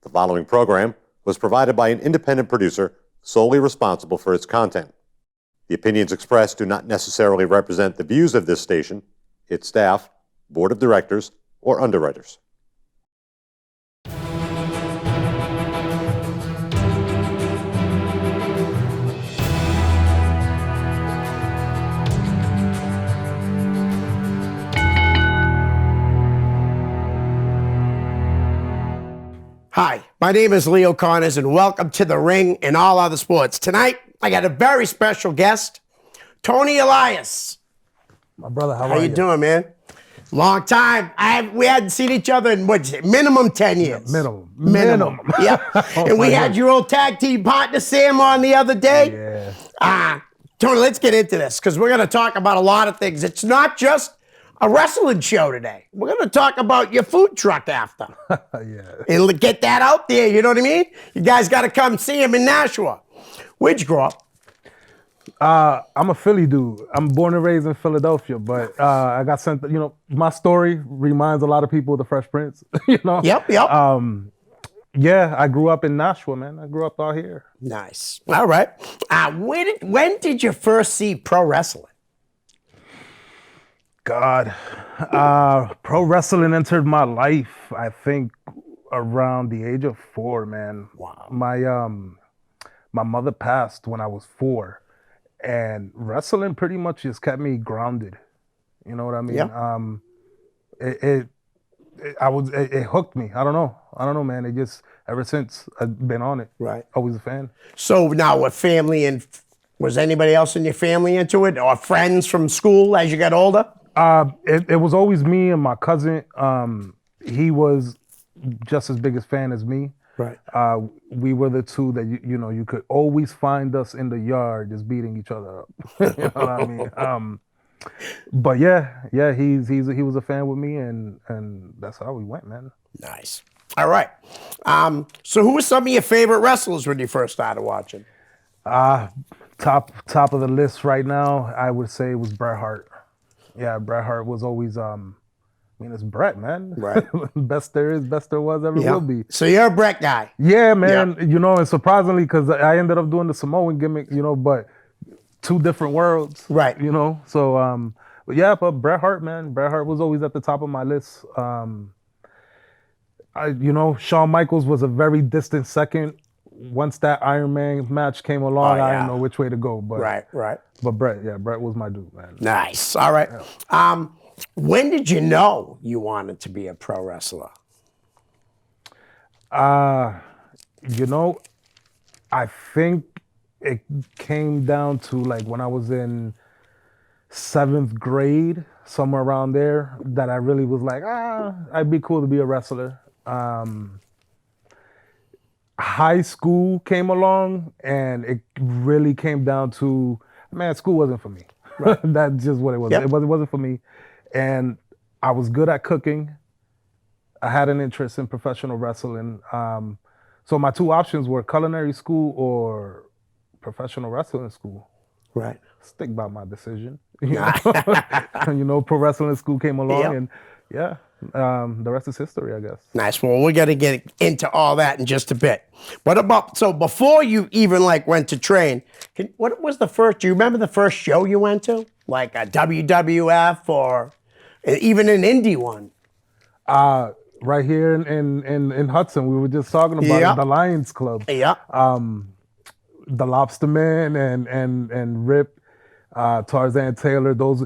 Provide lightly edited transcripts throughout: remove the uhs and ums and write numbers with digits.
The following program was provided by an independent producer solely responsible for its content. The opinions expressed do not necessarily represent the views of this station, its staff, board of directors, or underwriters. Hi, my name is Leo Connors, and welcome to The Ring and All Other Sports. Tonight, I got a very special guest, Tony Elias. My brother, how How are you doing, man? Long time. We hadn't seen each other in, minimum 10 years. Minimum. Yeah. And we had your old tag team partner, Sam, on the other day. Yeah. Tony, let's get into this, because we're going to talk about a lot of things. It's not just a wrestling show today. We're going to talk about your food truck after. Yeah. And get that out there, you know what I mean? You guys got to come see him in Nashua. Where'd you grow up? I'm a Philly dude. I'm born and raised in Philadelphia, but I got sent, my story reminds a lot of people of the Fresh Prince, Yep. Yeah, I grew up in Nashua, man. I grew up out here. Nice. All right. When did you first see pro wrestling? God, pro wrestling entered my life, I think, around the age of 4, man. Wow. My mother passed when I was 4, and wrestling pretty much just kept me grounded. You know what I mean? Yeah. It hooked me. I don't know, man. It just, ever since I've been on it. Right. Always a fan. So now with family, and was anybody else in your family into it, or friends from school as you got older? It was always me and my cousin. He was just as big a fan as me. Right. We were the two that you could always find us in the yard just beating each other up. You know what I mean? But yeah, he was a fan with me, and that's how we went, man. Nice. All right. So who were some of your favorite wrestlers when you first started watching? Top of the list right now, I would say, was Bret Hart. Yeah, Bret Hart was always, it's Bret, man. Right. Best there is, best there was, ever will be. So you're a Bret guy. Yeah, man. Yeah. And surprisingly, because I ended up doing the Samoan gimmick, but two different worlds. Right. So, but Bret Hart, man. Bret Hart was always at the top of my list. Shawn Michaels was a very distant second. Once that Iron Man match came along, I didn't know which way to go. But Right. But Bret was my dude, man. Nice. All right. Yeah. When did you know you wanted to be a pro wrestler? I think it came down to like when I was in 7th grade, somewhere around there, that I really was like, I'd be cool to be a wrestler. High school came along, and it really came down to, man, school wasn't for me. Right. That's just what it was. Yep. It wasn't for me. And I was good at cooking. I had an interest in professional wrestling. So my two options were culinary school or professional wrestling school. Right. Stick by my decision. Pro wrestling school came along, and the rest is history, I guess. Nice. Well, we're going to get into all that in just a bit. So before you even went to train, what was the first, do you remember the first show you went to? Like a WWF or even an indie one? Right here in Hudson, we were just talking about the Lions Club. Yeah. The Lobsterman and Rip, Tarzan Taylor, those.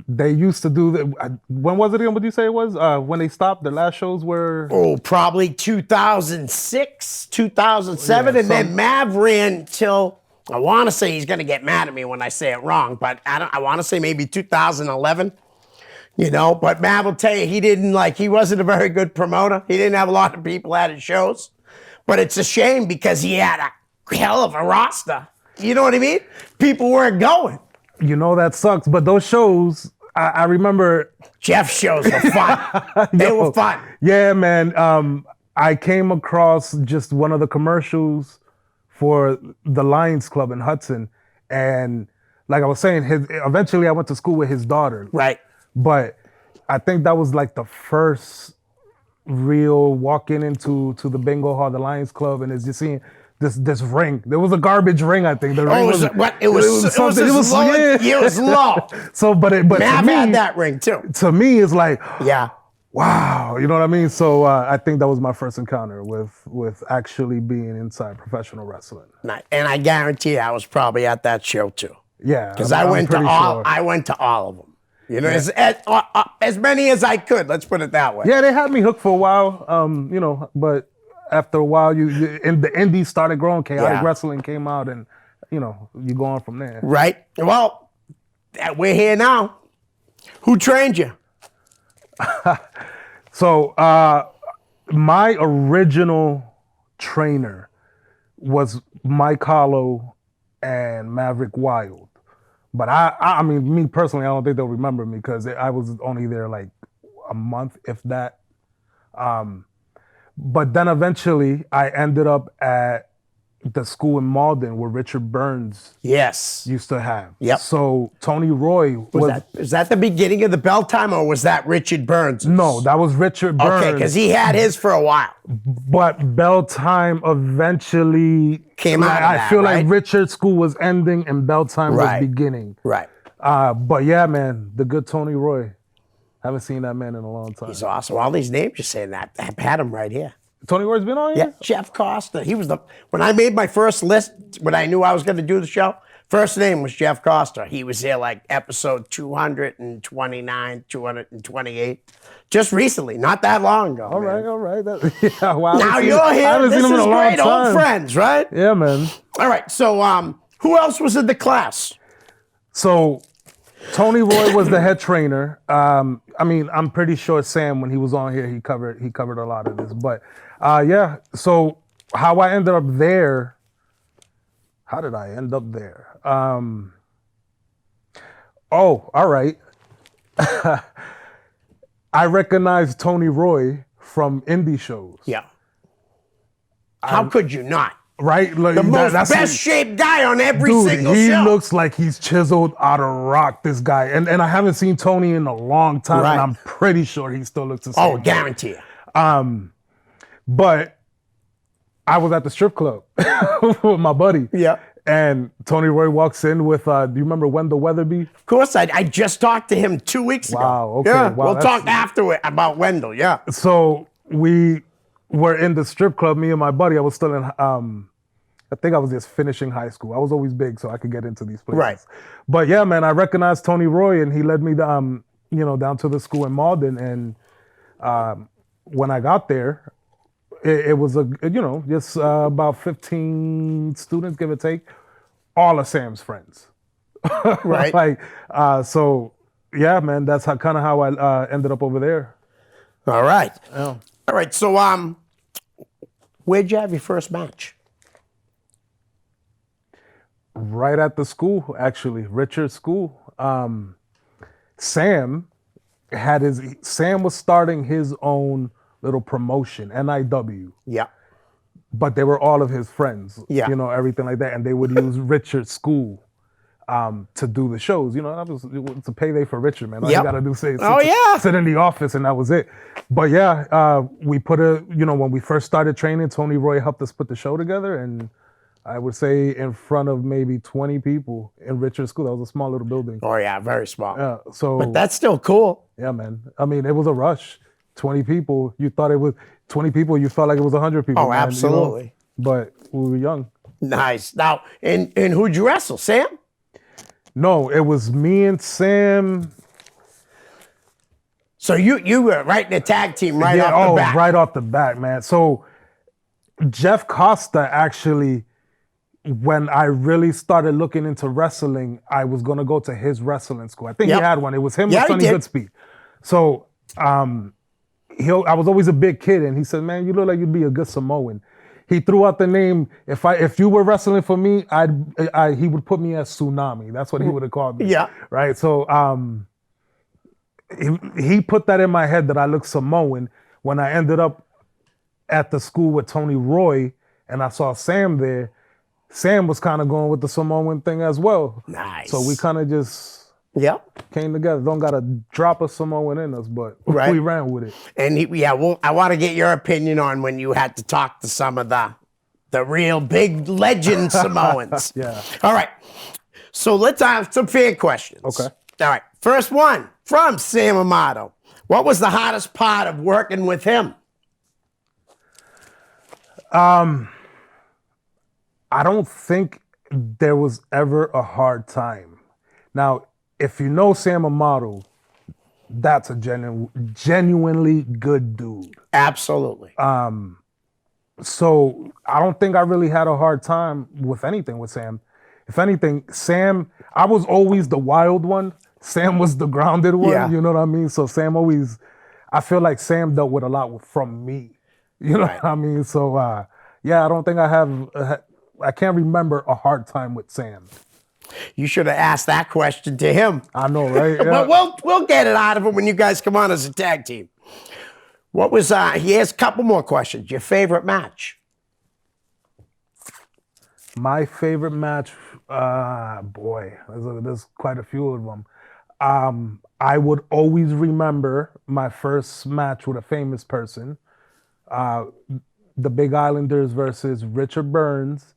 They used to do that. When was it again? What did you say it was? When they stopped, the last shows were? Oh, probably 2006, 2007. And then Mav ran till, I want to say, he's going to get mad at me when I say it wrong, but I want to say maybe 2011. But Mav will tell you, he wasn't a very good promoter. He didn't have a lot of people at his shows. But it's a shame because he had a hell of a roster. You know what I mean? People weren't going. That sucks. But those shows, I remember. Jeff's shows were fun. They were fun. Yeah, man. I came across just one of the commercials for the Lions Club in Hudson. And like I was saying, eventually I went to school with his daughter. Right. But I think that was like the first real walking into the bingo hall, the Lions Club, and it's just seeing this ring. There was a garbage ring, I think. The ring was it? What? It was something. It was low. Yeah. It was low. So, but Mav to me, had that ring too. to me, it's like, Yeah. wow, you know what I mean? So I think that was my first encounter with actually being inside professional wrestling. And I guarantee I was probably at that show too. Yeah, Because I'm I pretty sure. went to all of them. You know, as many as I could. Let's put it that way. Yeah, they had me hooked for a while, you know, but after a while, you and the indies started growing. Chaotic Wrestling came out, and you know, you go on from there. Right. Well, we're here now. Who trained you? So my original trainer was Mike Hollow and Maverick Wild. But I mean, me personally, I don't think they'll remember me because I was only there like a month, if that. But then eventually I ended up at the school in Malden where Richard Burns Yes. used to have. Yep. So Tony Roy Is that the beginning of the bell time, or was that Richard Burns? No, that was Richard Burns. Okay, because he had his for a while. But Bell Time eventually Came out of I that, feel right? like Richard's school was ending and Bell Time Right. was beginning. Right. But yeah, man, the good Tony Roy. Haven't seen that man in a long time. He's awesome. All these names you're saying that. I had him right here. Tony Roy's been on Yeah, here? Jeff Costa. He was when I made my first list, when I knew I was going to do the show, first name was Jeff Costa. He was here like episode 229, 228. Just recently, not that long ago. All right. Yeah, wow. Now you're here. I haven't This seen him in is a long great. Old time. friends, right? Yeah, man. All right. So, who else was in the class? So Tony Roy was the head trainer. I mean, I'm pretty sure Sam, when he was on here, he covered a lot of this. But yeah, so how I ended up there, how did I end up there? Oh, all right. I recognized Tony Roy from indie shows. Yeah. How could you not? Right? Like, The most that's best shaped guy on every dude, single he show. looks like he's chiseled out of rock, this guy. And I haven't seen Tony in a long time, Right. and I'm pretty sure he still looks the same. Oh, guarantee you. But I was at the strip club with my buddy. Yeah. And Tony Roy walks in with, do you remember Wendell Weatherby? Of course, I just talked to him 2 weeks ago. Wow, okay, Yeah, wow, we'll that's- talk afterward about Wendell, yeah. So we were in the strip club, me and my buddy. I was still in, I think I was just finishing high school. I was always big, so I could get into these places. Right. But yeah, man, I recognized Tony Roy, and he led me, down to the school in Malden. And when I got there, it was just about 15 students, give or take, all of Sam's friends. Right. Like, so yeah, man, that's how I ended up over there. All right. Yeah. All right, so where'd you have your first match? Right at the school, actually, Richard's school. Sam was starting his own little promotion, NIW, Yeah. but they were all of his friends, Yeah. Everything like that, and they would use Richard's school to do the shows. It was a payday for Richard, man. All Yep. you gotta do is yeah. sit in the office, and that was it. But yeah, we put when we first started training, Tony Roy helped us put the show together, and I would say in front of maybe 20 people in Richard's school. That was a small little building. Oh, yeah, very small. Yeah, so But that's still cool. yeah, man. I mean, it was a rush. 20 people. You thought it was 20 people. You felt like it was 100 people. Oh, man, absolutely. But we were young. Nice. Now, and who'd you wrestle, Sam? No, it was me and Sam. So you were right in the tag team right Yeah, off the bat. right off the bat, man. So Jeff Costa actually, when I really started looking into wrestling, I was gonna go to his wrestling school. I think Yep. he had one. It was him Yeah, and he Sonny did. Goodspeed. So I was always a big kid, and he said, "Man, you look like you'd be a good Samoan." He threw out the name. If you were wrestling for me, he would put me as Tsunami. That's what he would have called me. Yeah. Right. So he put that in my head that I looked Samoan. When I ended up at the school with Tony Roy, and I saw Sam there, Sam was kind of going with the Samoan thing as well. Nice. So we kind of just Yep. Came together. Don't got a drop of Samoan in us, but Right. we ran with it. And I want to get your opinion on when you had to talk to some of the real big legend Samoans. Yeah. All right. So let's have some fan questions. Okay. All right. First one from Sam Amato. What was the hardest part of working with him? I don't think there was ever a hard time. Now, if you know Sam Amato, that's a genuinely good dude. Absolutely. So I don't think I really had a hard time with anything with Sam. If anything, Sam, I was always the wild one. Sam was the grounded one. Yeah. You know what I mean? So Sam always, I feel like Sam dealt with a lot from me. You know Right. what I mean? So yeah, I don't think I can't remember a hard time with Sam. You should have asked that question to him. I know, right? Yeah. But we'll get it out of him when you guys come on as a tag team. What was he has a couple more questions. Your favorite match? My favorite match, boy, there's quite a few of them. I would always remember my first match with a famous person, the Big Islanders versus Richard Burns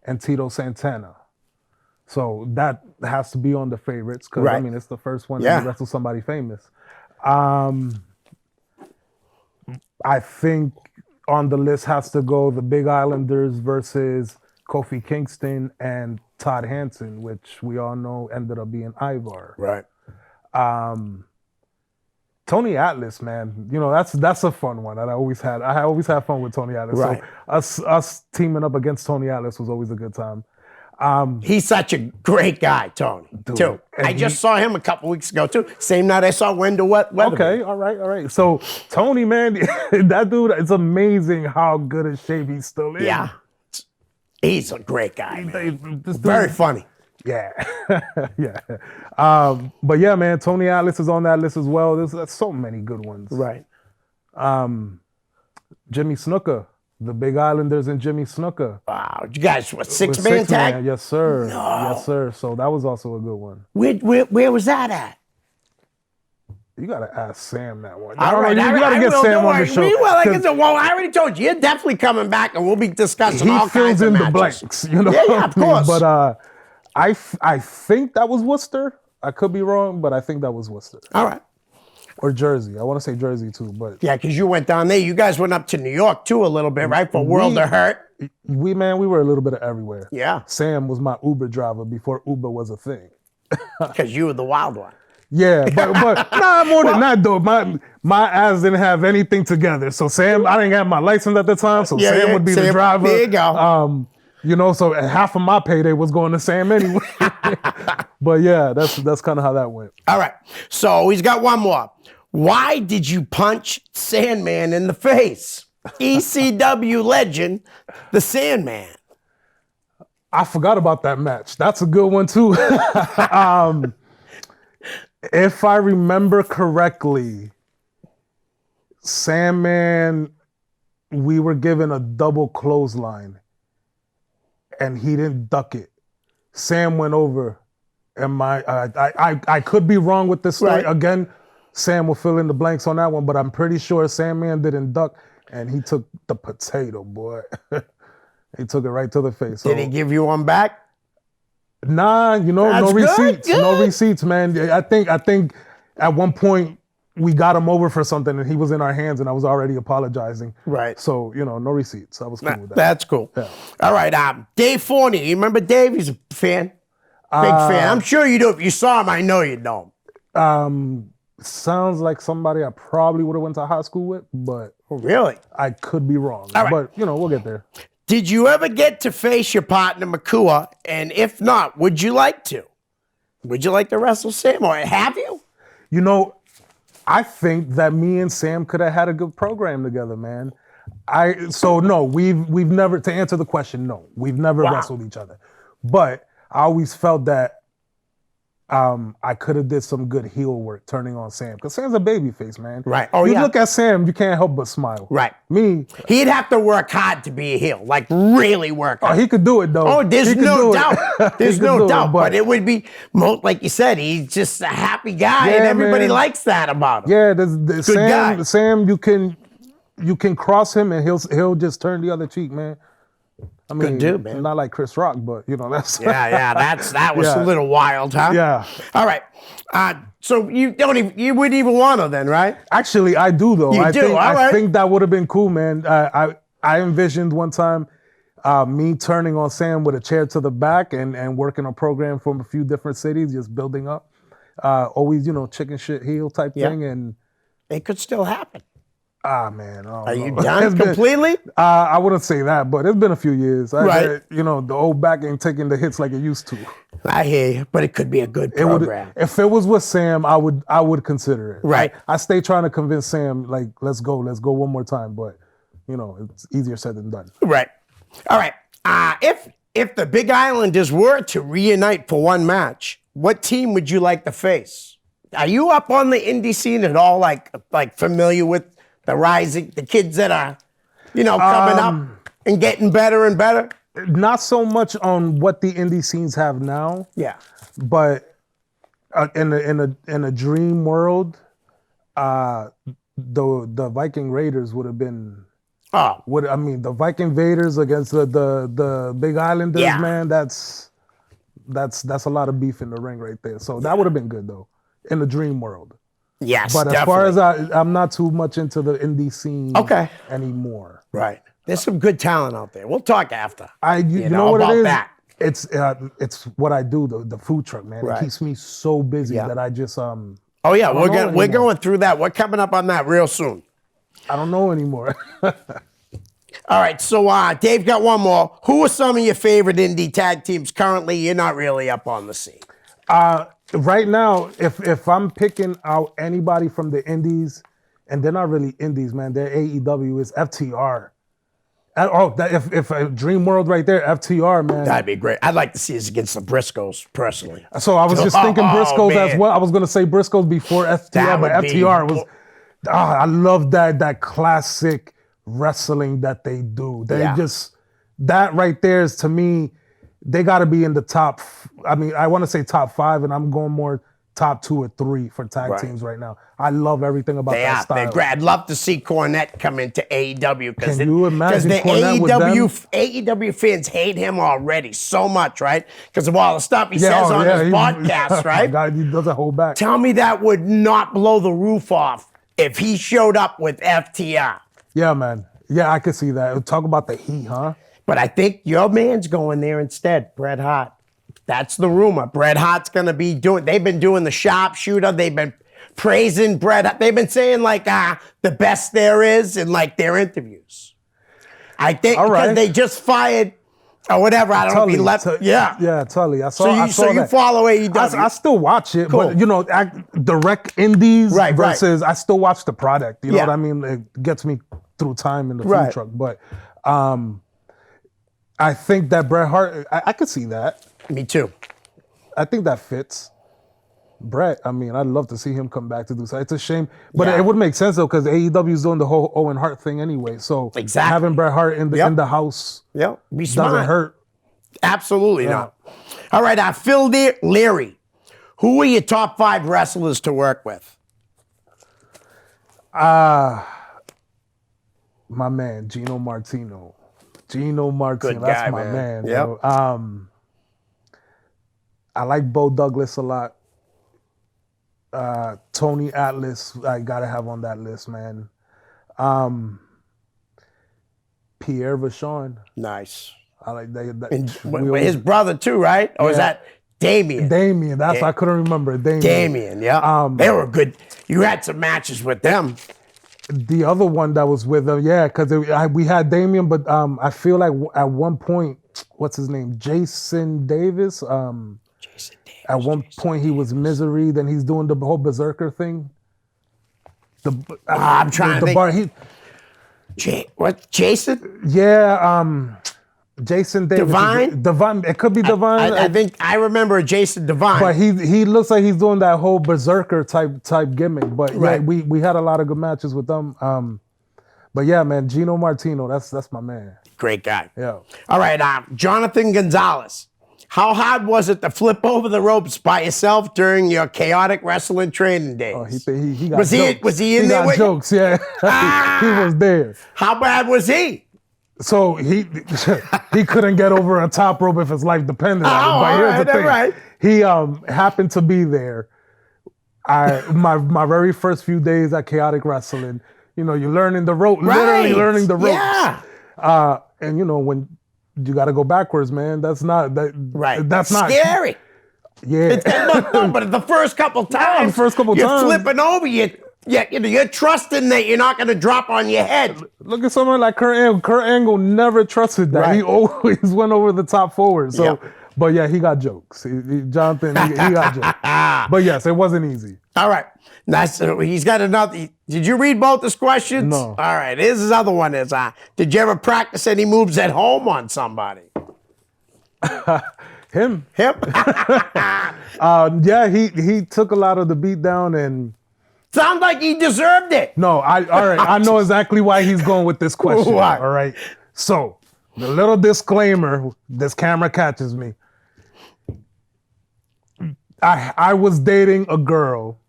and Tito Santana. So that has to be on the favorites because Right. I mean it's the first one Yeah. to wrestle somebody famous. I think on the list has to go the Big Islanders versus Kofi Kingston and Todd Hansen, which we all know ended up being Ivar. Right. Tony Atlas, man, you know that's a fun one that I always had. I always had fun with Tony Atlas. Right. So us teaming up against Tony Atlas was always a good time. He's such a great guy, Tony, too. And I just saw him a couple weeks ago, too. Same night I saw Wendell Weatherby. Okay, all right. So Tony, man, that dude, it's amazing how good a shape he's still in. Yeah. He's a great guy, man. This dude- Very funny. Yeah, yeah. But yeah, man, Tony Atlas is on that list as well. There's so many good ones. Right. Jimmy Snuka, the Big Islanders and Jimmy Snuka. Wow. You guys, what, With six-man tag? Yes, sir. Yes, sir. So that was also a good one. Where was that at? You gotta ask Sam that one. All right, you gotta get will, Sam don't on the worry. show. Like I 'cause said, I already told you, you're definitely coming back, and we'll be discussing he all kinds fills of in the matches. blanks, you know. Yeah, of course. But I think that was Worcester. I could be wrong, but I think that was Worcester All right. or Jersey. I want to say Jersey too, but Yeah, because you went down there. You guys went up to New York, too, a little bit, right? For World of Hurt. we were a little bit of everywhere. Yeah, Sam was my Uber driver before Uber was a thing. because you were the wild one. Yeah, but nah, more than that though. My ass didn't have anything together. So Sam, I didn't have my license at the time, so Yeah, Sam yeah, would be the Sam, driver. there you go. You know, so half of my payday was going to Sam anyway. But yeah, that's kind of how that went. All right. So he's got one more. Why did you punch Sandman in the face? ECW legend, the Sandman. I forgot about that match. That's a good one too. If I remember correctly, Sandman, we were given a double clothesline and he didn't duck it. Sam went over and I could be wrong with this story. Right. Again, Sam will fill in the blanks on that one, but I'm pretty sure Sandman didn't duck and he took the potato, boy. He took it right to the face. Did he give you one back? Nah, you know, That's no good, receipts. No good. receipts, man. I think at one point we got him over for something and he was in our hands and I was already apologizing. Right. So, you know, no receipts. I was cool with that. That's cool. Yeah. All right. Dave Forney. You remember Dave? He's a fan. Big fan. I'm sure you do. If you saw him, I know you know him. Sounds like somebody I probably would have went to high school with, but Really? I could be wrong. All right. But, you know, we'll get there. Did you ever get to face your partner, Makua? And if not, would you like to? Would you like to wrestle Sam? Or have you? You know, I think that me and Sam could have had a good program together, man. No, we've never, to answer the question, no, we've never Wow. wrestled each other. But I always felt that I could have did some good heel work turning on Sam because Sam's a baby face, man. Right. Oh, you yeah. look at Sam, you can't help but smile. Right. Me, He'd have to work hard to be a heel, like really work hard. he could do it though. Oh, there's He could no do it. doubt. There's He could no do doubt. it, But it would be, like you said, he's just a happy guy, and Yeah, everybody man. likes that about him. Yeah, there's Good guy. Sam, you can cross him and he'll just turn the other cheek, man. I mean, dude, man. not like Chris Rock, but that's Yeah, that was Yeah. a little wild, huh? Yeah. All right. So you wouldn't even want to then, right? Actually, I do though. You I do? think All I right. think that would have been cool, man. I envisioned one time me turning on Sam with a chair to the back and working a program from a few different cities, just building up. Always, chicken shit heel type Yeah. thing. And It could still happen. man, I don't Are you know. done It's been- completely? I wouldn't say that, but it's been a few years. Right. The old back ain't taking the hits like it used to. I hear you, but it could be a good It would, program. if it was with Sam, I would consider it. Right. I stay trying to convince Sam, like, let's go one more time, but it's easier said than done. Right. All right. If the Big Islanders were to reunite for one match, what team would you like to face? Are you up on the indie scene at all? Like familiar with the kids that are, coming up and getting better and better? Not so much on what the indie scenes have now, Yeah. but in a dream world, the Viking Raiders would have been. Oh, The Viking Raiders against the Big Islanders, Yeah. man. That's a lot of beef in the ring right there. So that would have been good though, in the dream world. yes, But definitely. as far as I'm not too much into the indie scene Okay. anymore. Right. There's some good talent out there. We'll talk after. You know know what about it is? that. It's what I do, the food truck, man. Right. It keeps me so busy Yeah. that I just Oh yeah, don't we're know we're anymore. going through that. We're coming up on that real soon. I don't know anymore. All right, so Dave got one more. Who are some of your favorite indie tag teams currently? You're not really up on the scene. Right now, if I'm picking out anybody from the indies, and they're not really indies, man, they're AEW, is FTR. If a dream world right there, FTR, man. That'd be great. I'd like to see us against the Briscoes personally. So I was just thinking Briscoes as man. well. I was gonna say Briscoes before FTR, That but would be- FTR was. I love that classic wrestling that they do. They Yeah. just that right there is to me. They got to be in the top. I want to say top 5, and I'm going more top 2 or 3 for tag Right. teams right now. I love everything about They that are. style. They're great. I'd love to see Cornette come into AEW because Can you imagine the Cornette with AEW fans hate him already so much, right? Because of all the stuff he says on his podcast, right? God, he doesn't hold back. Tell me that would not blow the roof off if he showed up with FTR. Yeah, man. Yeah, I could see that. Talk about the heat, huh? But I think your man's going there instead, Bret Hart. That's the rumor. Bret Hart's going to be they've been doing the sharpshooter. They've been praising Bret Hart. They've been saying the best there is in their interviews. I think All because right. they just fired or whatever. I don't know if he left. Yeah, Tully. I saw So you that. follow AEW. I still watch it, Cool. but direct indies Right, right. versus I still watch the product. You know Yeah. what I mean? It gets me through time in the food Right. truck. But I think that Bret Hart, I could see that. Me too. I think that fits. Bret, I'd love to see him come back to do so. It's a shame, but Yeah. it would make sense though because AEW is doing the whole Owen Hart thing anyway. So Exactly. having Bret Hart in Yep. the house Yep. Be smart. doesn't hurt. Absolutely not. All right, Phil Leary. Who are your top 5 wrestlers to work with? My man, Gino Martino. Gino Martino, Good that's guy, my man. man. Yep. Bro. I like Bo Douglas a lot. Tony Atlas, I gotta have on that list, man. Pierre Vachon. Nice. I like that. And we always- his brother too, right? Or is Yeah. that Damien? Damien, I couldn't remember. Damien. Yeah. They were good. You had some matches with them. The other one that was with them, yeah, because we had Damien, but I feel like at one point, what's his name? Jason Davis. Jason Davis. At one point, he was Misery. Then he's doing the whole Berserker thing. I'm trying to think. bar. What? Jason? Yeah. Jason Davis. Divine? Divine. It could be Divine. I think I remember a Jason Divine. But he looks like he's doing that whole berserker type gimmick. But Right. yeah, we had a lot of good matches with them. But yeah, man, Gino Martino, that's my man. Great guy. Yeah. All right, Jonathan Gonzalez. How hard was it to flip over the ropes by yourself during your chaotic wrestling training days? Oh, he got Was jokes. he in he there got with you? jokes, yeah. He was there. How bad was he? So he couldn't get over a top rope if his life depended on it. Oh, But here's the thing. all right. He happened to be there. My very first few days at Chaotic Wrestling, you're learning the rope, literally Right. learning the ropes. Yeah. And when you got to go backwards, man, that's not that. Right. That's not scary. Yeah. No, but the first couple times, the first couple you're times. flipping over. You're trusting that you're not going to drop on your head. Look at someone like Kurt Angle. Kurt Angle never trusted that. Right. He always went over the top forward. So, Yep. But yeah, he got jokes. Jonathan, he got jokes. But yes, it wasn't easy. All right. Nice. He's got another. Did you read both his questions? No. All right. Here's his other one is, did you ever practice any moves at home on somebody? Him? Him? Yeah, he took a lot of the beat down and Sounds like he deserved it. no, all right. I know exactly why he's going with this question. Why? All right. So the little disclaimer, this camera catches me. I was dating a girl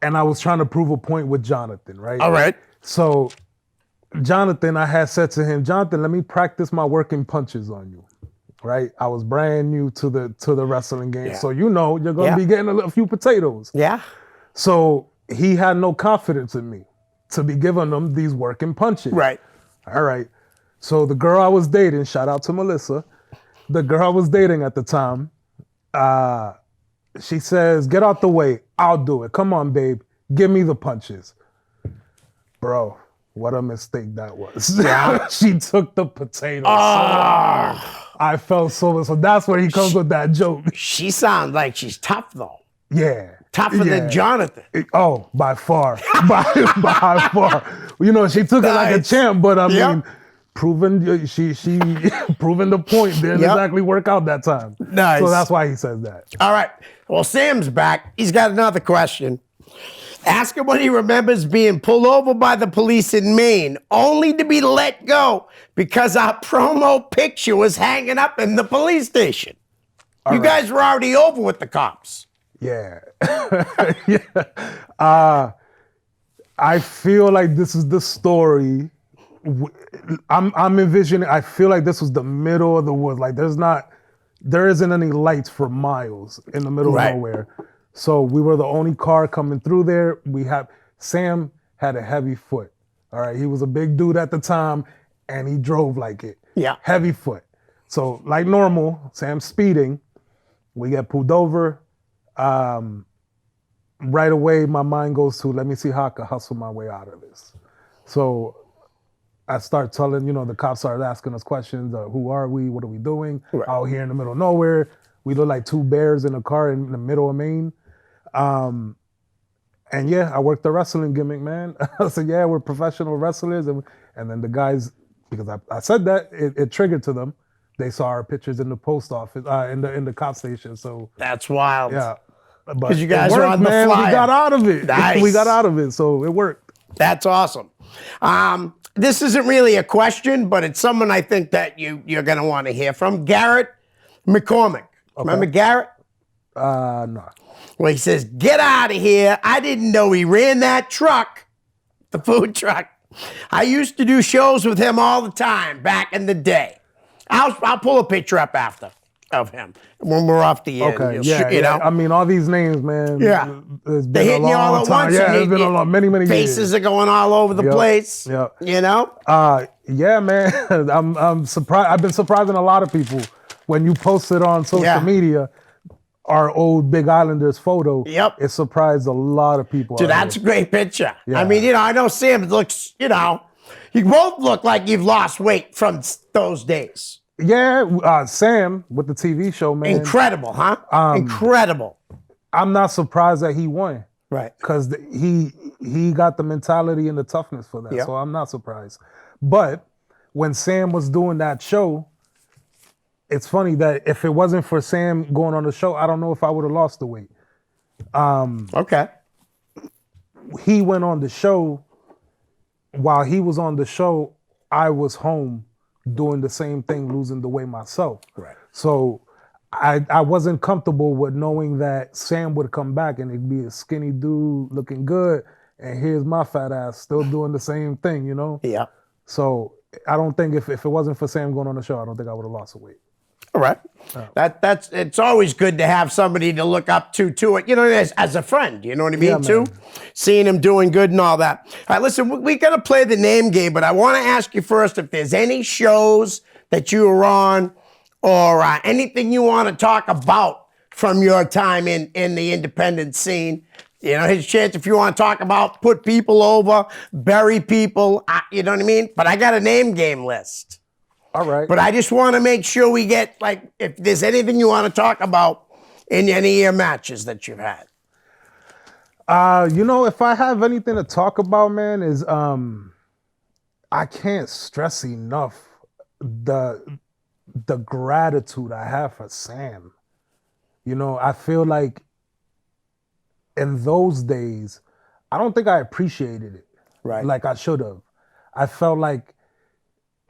and I was trying to prove a point with Jonathan, right? All right. So Jonathan, I had said to him, Jonathan, let me practice my working punches on you. Right? I was brand new to the wrestling game. Yeah. So you're gonna Yeah. be getting a few potatoes. Yeah. So he had no confidence in me to be giving him these working punches. Right. All right. So the girl I was dating, shout out to Melissa, the girl I was dating at the time, she says, get out the way. I'll do it. Come on, babe. Give me the punches. Bro, what a mistake that was. Yeah. She took the potato so hard. I felt so that's where he comes with that joke. She sounds like she's tough, though. Yeah. Tougher than Jonathan. Oh, by far. by far. She took it like a Nice. champ, but I Yep. mean, she proving the point didn't Yep. exactly work out that time. Nice. So that's why he says that. All right. Well, Sam's back. He's got another question. Ask him what he remembers being pulled over by the police in Maine, only to be let go because our promo picture was hanging up in the police station. You guys were already over with the cops. Yeah. Yeah. I feel like this is the story. I'm envisioning, I feel like this was the middle of the woods. Like there isn't any lights for miles in the middle Right. of nowhere. So we were the only car coming through there. Sam had a heavy foot. All right. He was a big dude at the time and he drove like it. Yeah. Heavy foot. So like normal, Sam's speeding. We get pulled over. Right away, my mind goes to, let me see how I can hustle my way out of this. So I start telling, the cops started asking us questions. Who are we? What are we doing? Right. Out here in the middle of nowhere. We look like two bears in a car in the middle of Maine. And yeah, I worked the wrestling gimmick, man. I said, yeah, we're professional wrestlers. And then the guys, because I said that, it triggered to them. They saw our pictures in the post office, in the cop station. So That's wild. yeah. But 'Cause you guys it were worked, on the man. flyer. We got out of it. Nice. We got out of it, so it worked. That's awesome. This isn't really a question, but it's someone I think that you're going to want to hear from. Garrett McCormick. Remember Garrett? No. Well, he says, get out of here. I didn't know he ran that truck, the food truck. I used to do shows with him all the time back in the day. I'll pull a picture up after of him when we're off the air. Okay. You'll Yeah. you know? I mean, all these names, man. Yeah. It's They're been a hitting you all long at time. once. Yeah, and it's been a long, many faces years. are going all over the Yep, place. yep. You know? Yeah, man. I'm surprised. I've been surprising a lot of people when you posted on social Yeah. media our old Big Islanders photo. Yep. It surprised a lot of people. Dude, out that's a here. great picture. Yeah. I mean, I know Sam looks, you both look like you've lost weight from those days. Yeah, Sam with the TV show, man. Incredible, huh? Incredible. I'm not surprised that he won. Right. Because he got the mentality and the toughness for that. Yep. So I'm not surprised. But when Sam was doing that show, it's funny that if it wasn't for Sam going on the show, I don't know if I would have lost the weight. Okay. He went on the show. While he was on the show, I was home doing the same thing, losing the weight myself. Right. So I wasn't comfortable with knowing that Sam would come back and it'd be a skinny dude looking good, and here's my fat ass still doing the same thing, you know? Yeah. So I don't think if it wasn't for Sam going on the show, I don't think I would have lost the weight. All right. That's it's always good to have somebody to look up to it. You know, as a friend. You know what I mean, Yeah, too? man. Seeing him doing good and all that. All right, listen, we got to play the name game, but I want to ask you first if there's any shows that you were on or anything you want to talk about from your time in the independent scene. You know, his chance if you want to talk about put people over, bury people, you know what I mean? But I got a name game list. All right. But I just want to make sure we get, like, if there's anything you want to talk about in any of your matches that you've had. You know, if I have anything to talk about, man, is I can't stress enough the gratitude I have for Sam. You know, I feel like in those days, I don't think I appreciated it like I should have. I felt like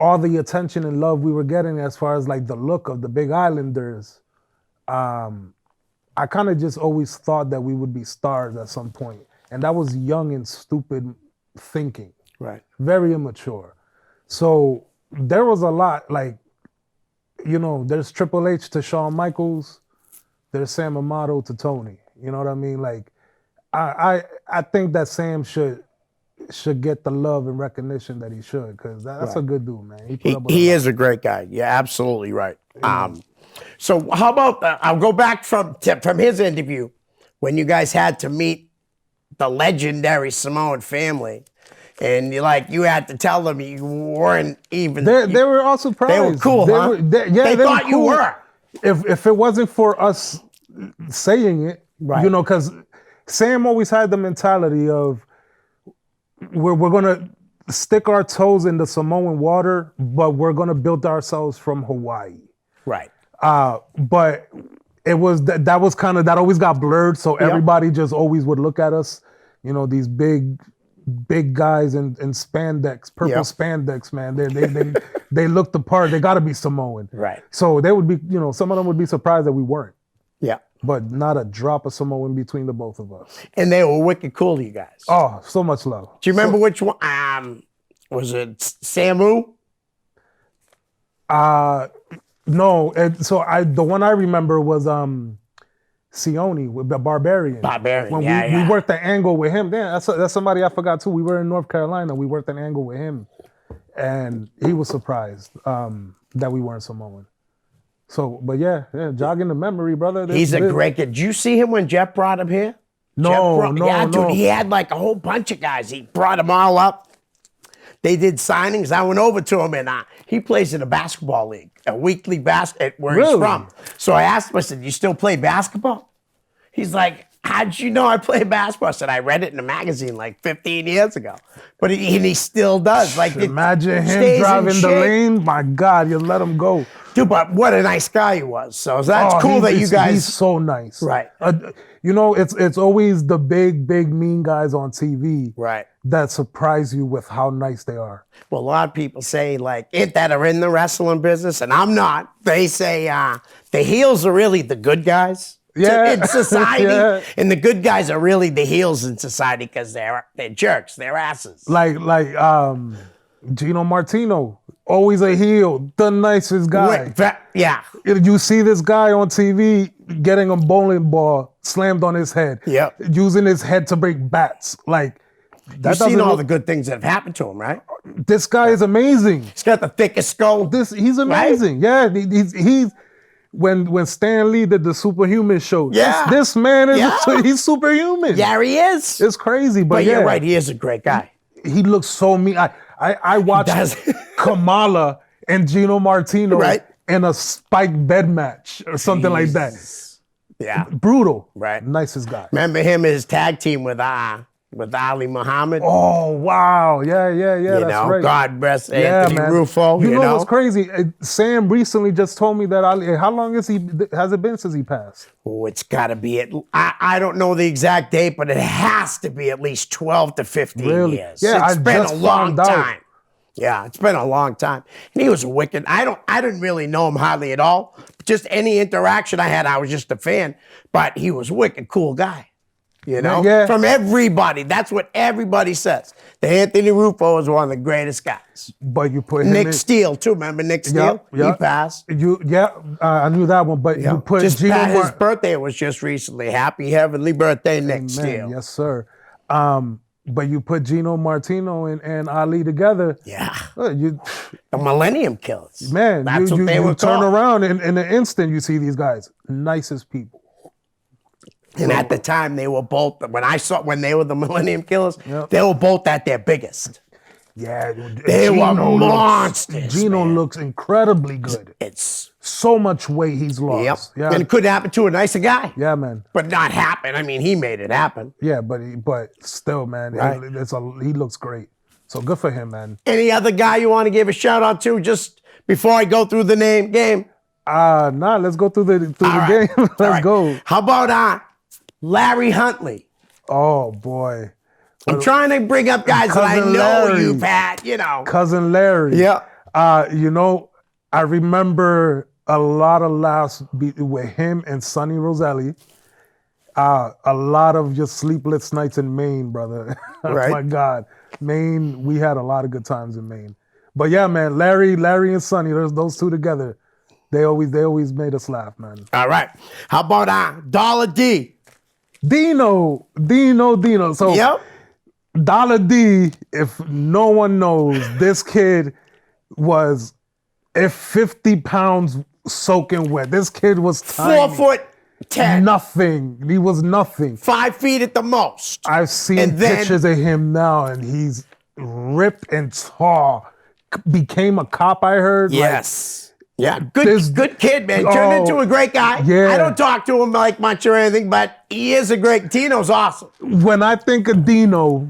all the attention and love we were getting as far as like the look of the Big Islanders, I kind of just always thought that we would be stars at some point. And that was young and stupid thinking. Right. Very immature. So there was a lot, like, you know, there's Triple H to Shawn Michaels, there's Sam Amato to Tony. You know what I mean? Like, I think that Sam should get the love and recognition that he should, because that's a good dude, man. He is a great guy. You're absolutely right. So how about, I'll go back from his interview when you guys had to meet the legendary Samoan family. And you had to tell them you weren't even. They were all surprised. They were cool, huh? They thought were you cool. were. If it wasn't for us saying it, Right. you know, because Sam always had the mentality of we're gonna stick our toes in the Samoan water, but we're gonna build ourselves from Hawaii. Right. But it was that was kind of that always got blurred, so everybody just always would look at us, you know, these big guys in spandex, purple spandex, man. They looked the part. They got to be Samoan. Right. So they would be, you know, some of them would be surprised that we weren't. Yeah. But not a drop of Samoan between the both of us. And they were wicked cool to you guys. Oh, so much love. Do you remember which one? Was it Samu? No. The one I remember was Sione with the Barbarian. Barbarian. When we worked the angle with him. Damn, that's somebody I forgot too. We were in North Carolina. We worked an angle with him, and he was surprised that we weren't Samoan. So, but yeah, jogging the memory, brother. He's a great kid. Did you see him when Jeff brought him here? No. Dude, he had like a whole bunch of guys. He brought them all up. They did signings. I went over to him, and he plays in a basketball league, a weekly basket where he's from. So I asked him, I said, "You still play basketball?" He's like, "How'd you know I play basketball?" I said, "I read it in a magazine like 15 years ago." But he still does. Like, imagine him driving the lane. My God, you let him go. Dude, but what a nice guy he was. So that's cool that you guys. He's so nice. Right. You know, it's always the big mean guys on TV. Right. That surprise you with how nice they are. Well, a lot of people say, like, that are in the wrestling business, and I'm not. They say the heels are really the good guys in society, and the good guys are really the heels in society because they're jerks, they're asses. Like Gino Martino, always a heel, the nicest guy. Yeah. You see this guy on TV getting a bowling ball slammed on his head. Yeah. Using his head to break bats. Like, you've seen all the good things that have happened to him, right? This guy is amazing. He's got the thickest skull. He's amazing. Right? Yeah, he's when Stan Lee did the Superhuman show. Yeah. This man he's superhuman. Yeah, he is. It's crazy, but you're right. He is a great guy. He looks so mean. I watched Kamala and Gino Martino in a spiked bed match or something like that. Yeah. Brutal. Right. Nicest guy. Remember him, his tag team with with Ali Muhammad. Oh wow, yeah, you that's know, right. God bless Yeah, Anthony man. Rufo. You know what's crazy? Sam recently just told me that Ali. How long has it been since he passed? Oh, it's got to be I don't know the exact date, but it has to be at least 12 to 15 Really? years. Yeah, It's I been just a long found out. time. Yeah, it's been a long time. And he was wicked. I didn't really know him hardly at all. Just any interaction I had, I was just a fan. But he was a wicked cool guy. You know? Yeah. From everybody. That's what everybody says. The Anthony Rufo is one of the greatest guys. But you put him Nick in. Steele, too. Remember Nick Steele? Yeah. He passed. I knew that one. But you put Just Gino his birthday was just recently. Happy heavenly birthday, Nick Steele. Yes, sir. But you put Gino Martino and Ali together. Yeah. You, The Millennium Killers. man, That's you what they were turn called. around and in an instant you see these guys, nicest people. And at the time, they were both, when they were the Millennium Killers, they were both at their biggest. Yeah, They were Gino monsters, Gino man. looks incredibly good. It's, So much weight he's yep. lost. Yeah, And it could happen to a nicer guy. yeah, man. But not happen. I mean, he made it happen. Yeah, but still, man, Right. he looks great. So good for him, man. Any other guy you want to give a shout out to just before I go through the game? Let's go through the All game. right. Let's All right. go. How about Larry Huntley? Oh boy, I'm trying to bring up guys that I Cousin know Larry. you've had, you know. Cousin Larry. Yeah. You know, I remember a lot of laughs with him and Sonny Roselli. A lot of just sleepless nights in Maine, brother. Oh Right. my God, Maine. We had a lot of good times in Maine. But yeah, man, Larry and Sonny, there's those two together. They always made us laugh, man. All right. How about Dollar D? Dino. So Yep. Dollar D, if no one knows, this kid was 50 pounds soaking wet. This kid was tiny. 4'10", Nothing. He was nothing. 5 feet at the most. I've seen And then- pictures of him now, and he's ripped and tall. Became a cop, I heard. Yes. Yeah, This- good kid, man. Turned Oh, into a great guy. yeah. I don't talk to him like much or anything, but he is a great. Dino's awesome. When I think of Dino,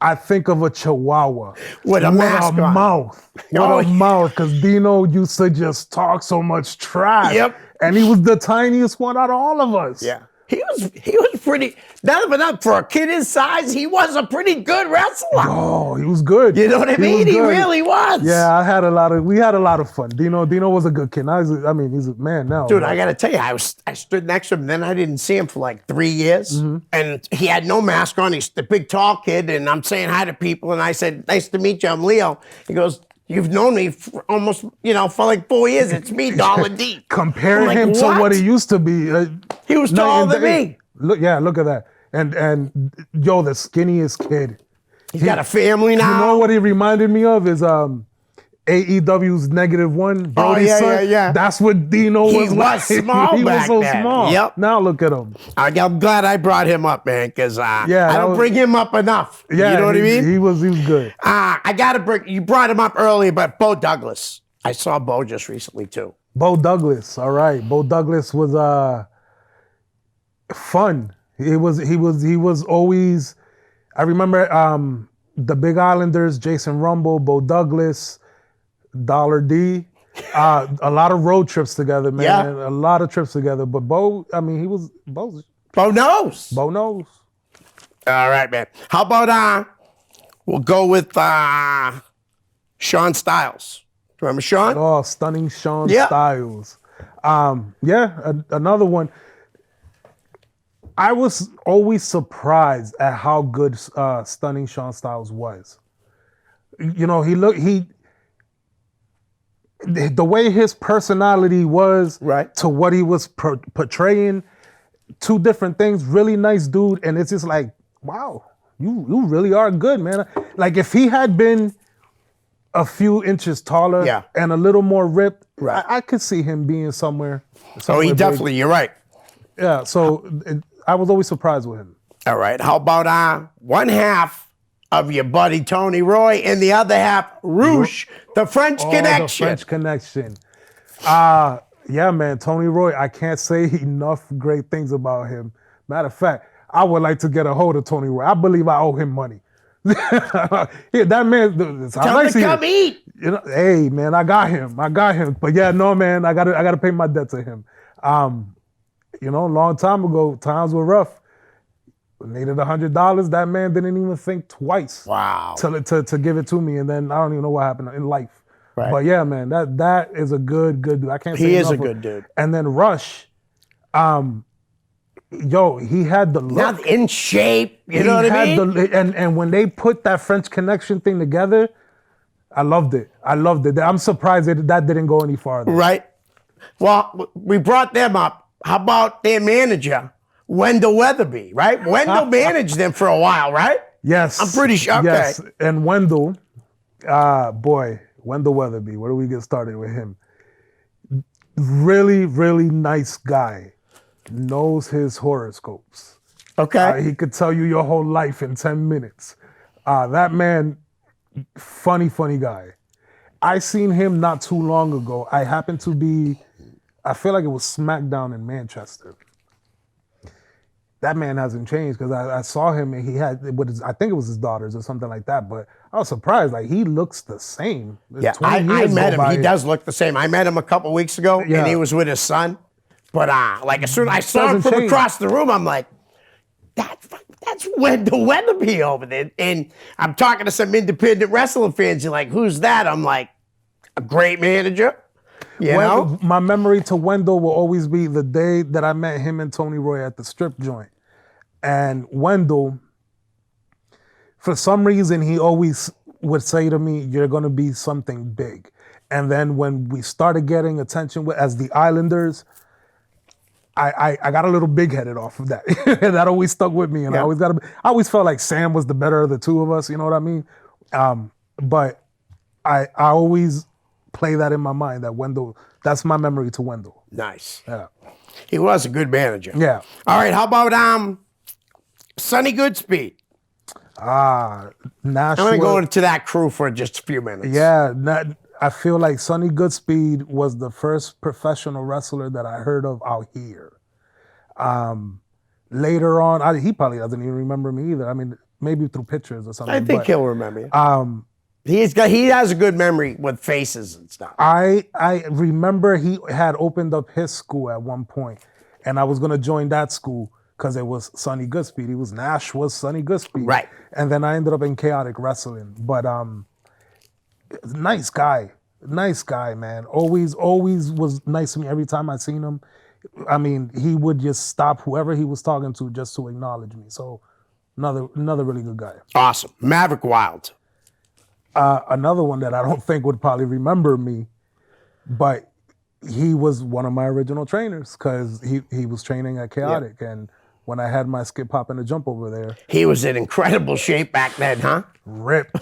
I think of a chihuahua. With a mask on. mouth. Oh, What a yeah. mouth. Because Dino used to just talk so much trash. Yep. And he was the tiniest one out of all of us. Yeah. He was pretty, not but up for a kid his size, he was a pretty good wrestler. Oh, he was good. You know what I mean? was He good. really was. Yeah, we had a lot of fun. Dino was a good kid. Now he's a man now. Dude, I gotta tell you, I stood next to him, then I didn't see him for like 3 years. Mm-hmm. And he had no mask on. He's the big tall kid, and I'm saying hi to people, and I said, "Nice to meet you, I'm Leo." He goes, "You've known me for almost, for like 4 years. It's me, Dollar D." Compare I'm like, him to what "What?" he used to be. He was taller than me. Look at that. And yo, the skinniest kid. He's got a family now. You know what he reminded me of is AEW's -1. Brody's yeah, son. yeah, yeah. That's what Dino He was was like. small He was back so then. small. Yep. Now look at him. I'm glad I brought him up, man, because I that don't was- bring him up enough. Yeah, you know what I mean? He was good. I gotta bring. You brought him up earlier, but Bo Douglas. I saw Bo just recently too. Bo Douglas. All right. Bo Douglas was fun. He was always. I remember the Big Islanders, Jason Rumble, Bo Douglas, Dollar D. A lot of road trips together, man. Yeah. A lot of trips together. But Bo, I mean, Bo knows. knows. All right, man. How about we'll go with Sean Styles. Remember Sean? Oh, stunning Sean Yeah. Styles. Another one. I was always surprised at how good stunning Sean Styles was. You know, the way his personality was Right. to what he was portraying, two different things. Really nice dude, and it's just like, wow, you really are good, man. Like if he had been a few inches taller Yeah. and a little more ripped, Right. I could see him being somewhere. Oh, he big. definitely. You're right. Yeah, so I was always surprised with him. All right. How about one half of your buddy Tony Roy and the other half Roosh, the French Oh, Connection. the French Connection. Yeah, man, Tony Roy, I can't say enough great things about him. Matter of fact, I would like to get a hold of Tony Roy. I believe I owe him money. Yeah, that man. Tell him to come eat. You know, hey man, I got him. But yeah, no man, I gotta pay my debt to him. You know, a long time ago, times were rough. Needed $100. That man didn't even think twice. Wow. To give it to me, and then I don't even know what happened in life. Right. But yeah, man, that is a good dude. I can't say He is a enough good dude. And then Rush, he had the look. Not in shape. You know what I mean? And when they put that French Connection thing together, I loved it. I'm surprised that didn't go any farther. Right. Well, we brought them up. How about their manager, Wendell Weatherby, right? Wendell managed them for a while, right? Yes. I'm pretty sure. Okay. Yes. And Wendell, Wendell Weatherby, where do we get started with him? Really, really nice guy. Knows his horoscopes. Okay. He could tell you your whole life in 10 minutes. That man, funny guy. I seen him not too long ago. I happened to be, I feel like it was SmackDown in Manchester. That man hasn't changed because I saw him and he had, I think it was his daughters or something like that, but I was surprised. Like, he looks the same. Yeah, I met him. He does look the same. I met him a couple weeks ago Yeah. and he was with his son. But like as soon as I saw him from across the room, I'm like, that's Wendell Weatherby over there. And I'm talking to some independent wrestling fans. You're like, who's that? I'm like, a great manager. You know? My memory to Wendell will always be the day that I met him and Tony Roy at the strip joint. And Wendell, for some reason, he always would say to me, you're going to be something big. And then when we started getting attention as the Islanders, I got a little big-headed off of that. That always stuck with me. And Yeah. I always felt like Sam was the better of the two of us, you know what I mean? But I always play that in my mind, that Wendell, that's my memory to Wendell. Nice. Yeah. He was a good manager. Yeah. All right, how about Sonny Goodspeed? Nashua. I'm going to go into that crew for just a few minutes. Yeah, I feel like Sonny Goodspeed was the first professional wrestler that I heard of out here. Later on, he probably doesn't even remember me either. I mean, maybe through pictures or something. I think he'll remember you. He has a good memory with faces and stuff. I remember he had opened up his school at one point, and I was going to join that school because it was Sonny Goodspeed. He was Nashua's Sonny Goodspeed. Right. And then I ended up in Chaotic Wrestling. But nice guy, man. Always was nice to me every time I seen him. I mean, he would just stop whoever he was talking to just to acknowledge me. So another really good guy. Awesome. Maverick Wild. Another one that I don't think would probably remember me, but he was one of my original trainers because he was training at Chaotic. Yeah. And when I had my skip hop and a jump over there. He was in incredible shape back then, huh? Ripped.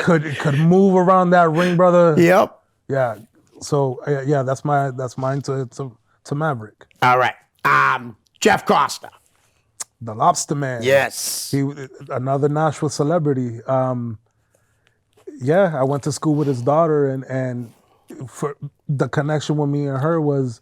Could move around that ring, brother. Yep. Yeah. So yeah, that's mine to Maverick. All right. Jeff Costa. The Lobster Man. Yes. He another Nashville celebrity. Yeah, I went to school with his daughter, and for the connection with me and her was,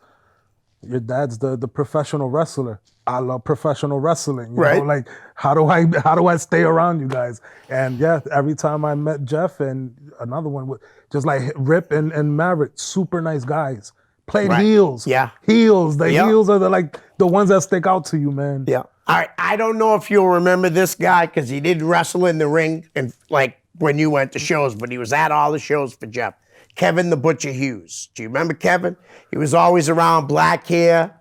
your dad's the professional wrestler. I love professional wrestling. You know, like how do I stay around you guys? And yeah, every time I met Jeff and another one with just like Rip and Maverick, super nice guys. Played heels. Yeah. Heels. The heels are the ones that stick out to you, man. Yeah. All right. I don't know if you'll remember this guy because he did wrestle in the ring and like when you went to shows, but he was at all the shows for Jeff. Kevin the Butcher Hughes. Do you remember Kevin? He was always around, black hair.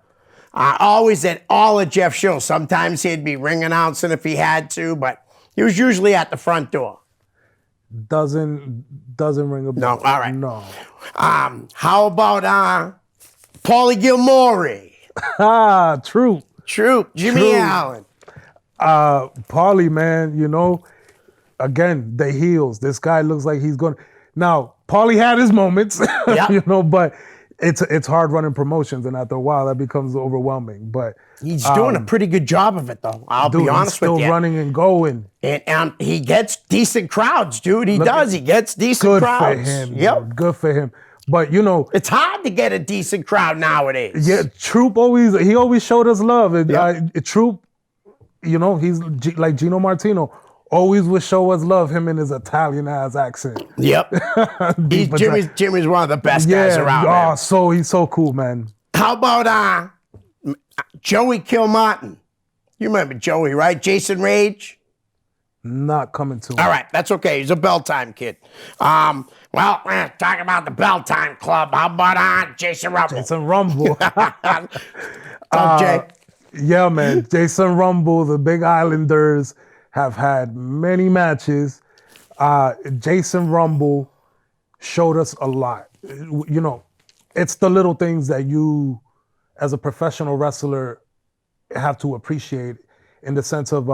Always at all of Jeff's shows. Sometimes he'd be ring announcing if he had to, but he was usually at the front door. Doesn't ring a bell. No, all right. No. How about Paulie Gilmore? True. Jimmy Allen. Paulie, man, you know, again, the heels. This guy looks like he's going. Now, Paulie had his moments, you know, but it's hard running promotions, and after a while, that becomes overwhelming. But he's doing a pretty good job of it, though. I'll be honest with you. He's still running and going, and he gets decent crowds, dude. He does. He gets decent crowds. Good for him. Yep, dude. Good for him. But you know, it's hard to get a decent crowd nowadays. Yeah, Troop always showed us love. Troop you know, he's like Gino Martino. Always would show us love, him and his Italian ass accent. Yep. Jimmy's one of the best guys around. Oh, he's so cool, man. How about Joey Kilmartin? You remember Joey, right? Jason Rage? Not coming to him. All right, that's okay. He's a bell time kid. Well, talking about the bell time club. How about Jason Rumble? Jason Rumble. Jay. Yeah, man. Jason Rumble, the Big Islanders have had many matches. Jason Rumble showed us a lot. You know, it's the little things that you, as a professional wrestler, have to appreciate in the sense of,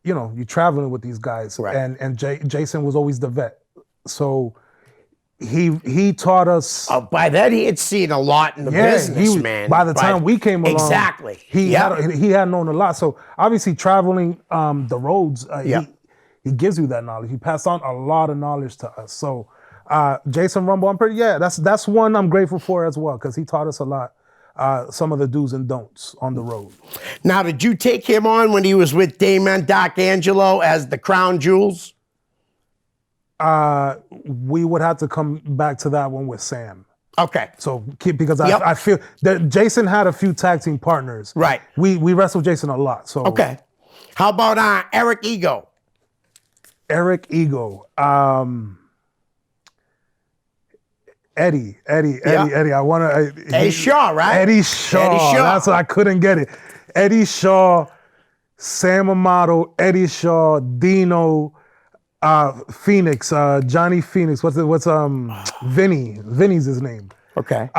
you know, you're traveling with these guys. Right. And Jason was always the vet. So he taught us. Oh, by then he had seen a lot in the business, man. By the time we came along, exactly, he had known a lot. So obviously, traveling the roads, he gives you that knowledge. He passed on a lot of knowledge to us. So Jason Rumble, that's one I'm grateful for as well because he taught us a lot. Some of the do's and don'ts on the road. Now, did you take him on when he was with Damon Doc Angelo as the Crown Jewels? We would have to come back to that one with Sam. Okay. So because I feel that Jason had a few tag team partners. Right. We wrestled Jason a lot. So okay. How about Eric Ego? Eric Ego. Eddie. I want to. Eddie Shaw, right? Eddie Shaw. That's what I couldn't get it. Eddie Shaw, Sam Amato, Eddie Shaw, Dino, Phoenix, Johnny Phoenix. Vinny? Vinny's his name. Okay.